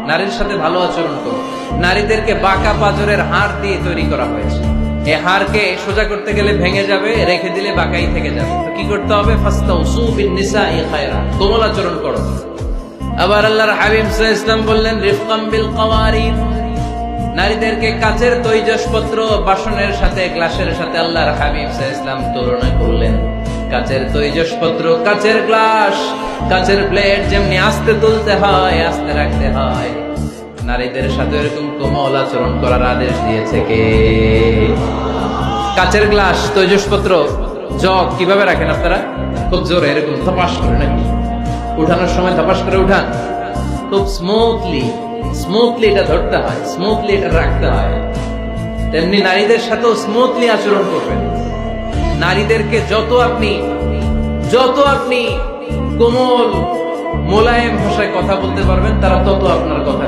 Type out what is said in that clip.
নারীর সাথে ভালো আচরণ করো। নারীদেরকে বাঁকা পাঁজরের হাড় দিয়ে তৈরি করা হয়েছে। এই হাড়কে সোজা করতে গেলে ভেঙে যাবে, রেখে দিলে বাঁকাই থেকে যাবে। তো কি করতে হবে? ফাস্তাউসু বিন-নিসাই খায়রা, কোমল আচরণ করো। আবার আল্লাহর হাবিব সাল্লাল্লাহু আলাইহি ওয়াসাল্লাম বললেন রিফকাম বিল কাওয়ারির, নারীদেরকে কাচের তৈজসপত্র বাসনের সাথে, গ্লাসের সাথে আল্লাহর হাবিব সাল্লাল্লাহু আলাইহি ওয়াসাল্লাম তুলনা করলেন। কাচের তৈজসপত্র, কাচের গ্লাস, কাচের প্লেট যেমনি আস্তে তুলতে হয়, আস্তে রাখতে হয়, নারীদের সাথে এরকম কোমল আচরণ করার আদেশ দিয়েছে কে? কাচের গ্লাস, তৈজসপত্র, জগ কিভাবে রাখেন আপনারা? খুব জোরে এরকম ধপাস করে নাকি? উঠানোর সময় ধপাস করে উঠান? খুব স্মুথলি এটা ধরতে হয়, স্মুথলি এটা রাখতে হয়। তেমনি নারীদের সাথেও স্মুথলি আচরণ করবেন। নারীদেরকে যত আপনি কোমল মোলায়েম ভাষায় কথা বলতে পারবেন, তারা তত আপনার কথা